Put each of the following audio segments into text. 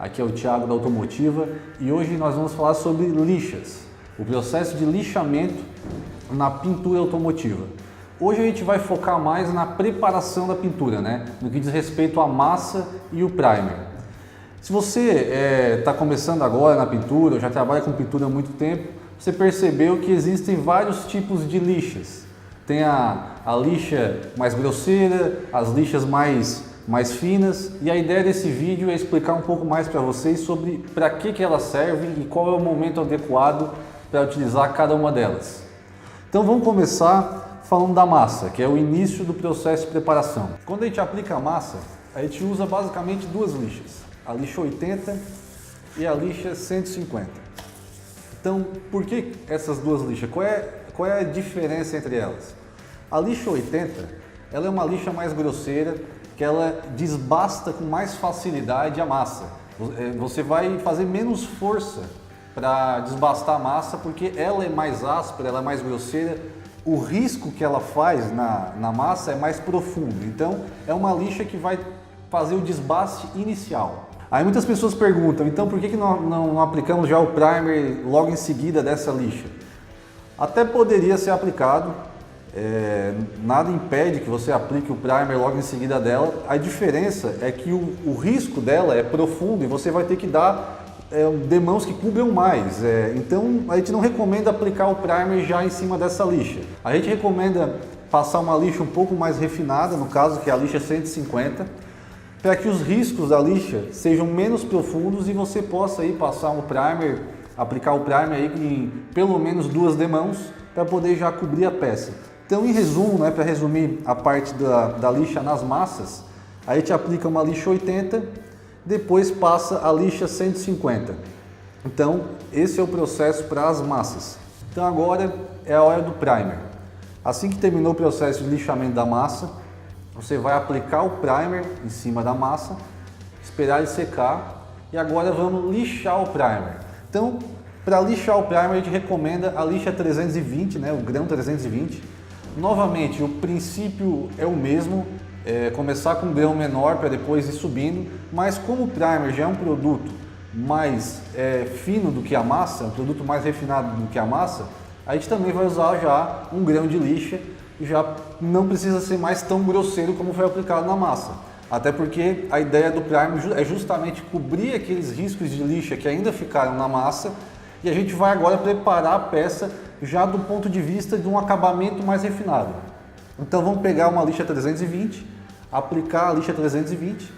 Aqui é o Thiago da Automotiva e hoje nós vamos falar sobre lixas, o processo de lixamento na pintura automotiva. Hoje a gente vai focar mais na preparação da pintura, no que diz respeito à massa e o primer. Se você está começando agora na pintura ou já trabalha com pintura há muito tempo, você percebeu que existem vários tipos de lixas. Tem a lixa mais grosseira, as lixas mais finas, e a ideia desse vídeo é explicar um pouco mais para vocês sobre para que elas servem e qual é o momento adequado para utilizar cada uma delas. Então vamos começar falando da massa, que é o início do processo de preparação. Quando a gente aplica a massa, a gente usa basicamente duas lixas, a lixa 80 e a lixa 150. Então, por que essas duas lixas? Qual é a diferença entre elas? A lixa 80, ela é uma lixa mais grosseira, que ela desbasta com mais facilidade a massa. Você vai fazer menos força para desbastar a massa, porque ela é mais áspera, ela é mais grosseira, o risco que ela faz na massa é mais profundo. Então, é uma lixa que vai fazer o desbaste inicial. Aí muitas pessoas perguntam, então por que nós não aplicamos já o primer logo em seguida dessa lixa? Até poderia ser aplicado, nada impede que você aplique o primer logo em seguida dela. A diferença é que o risco dela é profundo e você vai ter que dar demãos que cubram mais. Então a gente não recomenda aplicar o primer já em cima dessa lixa. A gente recomenda passar uma lixa um pouco mais refinada, no caso que é a lixa 150, para que os riscos da lixa sejam menos profundos e você possa aí passar um primer, aplicar o primer aí em pelo menos 2 demãos para poder já cobrir a peça. Então, em resumo, para resumir a parte da lixa nas massas, a gente aplica uma lixa 80, depois passa a lixa 150. Então, esse é o processo para as massas. Então, agora é a hora do primer. Assim que terminou o processo de lixamento da massa, você vai aplicar o primer em cima da massa, esperar ele secar e agora vamos lixar o primer. Então, para lixar o primer, a gente recomenda a lixa 320, o grão 320. Novamente, o princípio é o mesmo, começar com um grão menor para depois ir subindo, mas como o primer já é um produto mais fino do que a massa, um produto mais refinado do que a massa, a gente também vai usar já um grão de lixa, já não precisa ser mais tão grosseiro como foi aplicado na massa. Até porque a ideia do primer é justamente cobrir aqueles riscos de lixa que ainda ficaram na massa e a gente vai agora preparar a peça já do ponto de vista de um acabamento mais refinado. Então vamos pegar uma lixa 320, aplicar a lixa 320.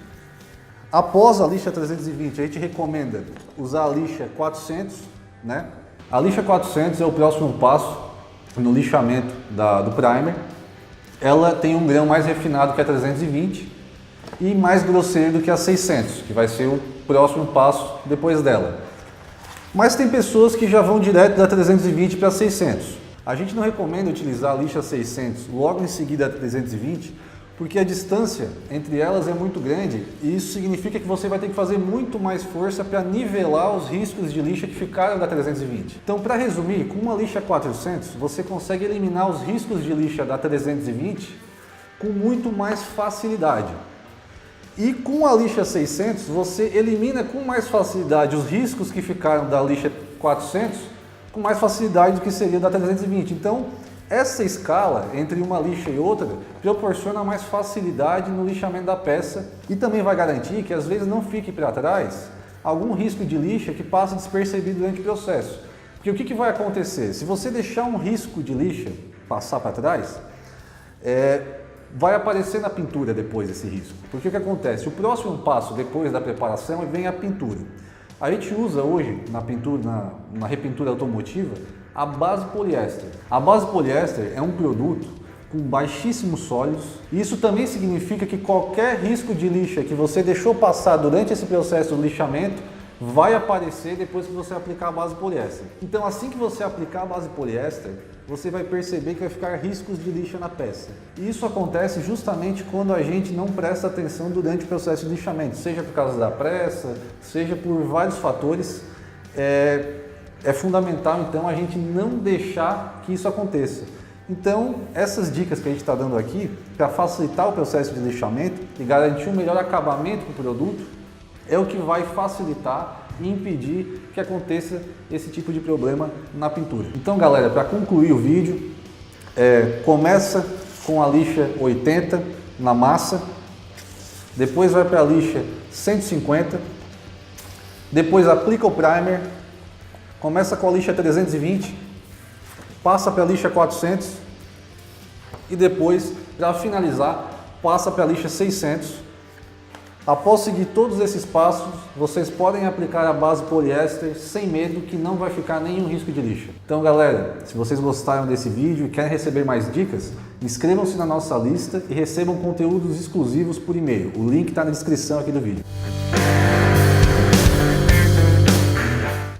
Após a lixa 320, a gente recomenda usar a lixa 400, A lixa 400 é o próximo passo no lixamento do primer. Ela tem um grão mais refinado que a 320 e mais grosseiro do que a 600, que vai ser o próximo passo depois dela. Mas tem pessoas que já vão direto da 320 para 600. A gente não recomenda utilizar a lixa 600 logo em seguida da 320, porque a distância entre elas é muito grande e isso significa que você vai ter que fazer muito mais força para nivelar os riscos de lixa que ficaram da 320. Então, para resumir, com uma lixa 400, você consegue eliminar os riscos de lixa da 320 com muito mais facilidade. E com a lixa 600, você elimina com mais facilidade os riscos que ficaram da lixa 400 com mais facilidade do que seria da 320. Então, essa escala entre uma lixa e outra proporciona mais facilidade no lixamento da peça e também vai garantir que às vezes não fique para trás algum risco de lixa que passa despercebido durante o processo. Porque o que vai acontecer? Se você deixar um risco de lixa passar para trás, vai aparecer na pintura depois esse risco. Porque o que acontece? O próximo passo depois da preparação vem a pintura. A gente usa hoje na pintura, na repintura automotiva, a base poliéster. A base poliéster é um produto com baixíssimos sólidos. Isso também significa que qualquer risco de lixa que você deixou passar durante esse processo de lixamento vai aparecer depois que você aplicar a base poliéster. Então, assim que você aplicar a base poliéster, você vai perceber que vai ficar riscos de lixa na peça. E isso acontece justamente quando a gente não presta atenção durante o processo de lixamento, seja por causa da pressa, seja por vários fatores. É fundamental, então, a gente não deixar que isso aconteça. Então, essas dicas que a gente está dando aqui, para facilitar o processo de lixamento e garantir um melhor acabamento para o produto, é o que vai facilitar e impedir que aconteça esse tipo de problema na pintura. Então galera, para concluir o vídeo, começa com a lixa 80 na massa, depois vai para a lixa 150, depois aplica o primer, começa com a lixa 320, passa para a lixa 400 e depois, para finalizar, passa para a lixa 600. Após seguir todos esses passos, vocês podem aplicar a base poliéster sem medo, que não vai ficar nenhum risco de lixa. Então galera, se vocês gostaram desse vídeo e querem receber mais dicas, inscrevam-se na nossa lista e recebam conteúdos exclusivos por e-mail. O link está na descrição aqui do vídeo.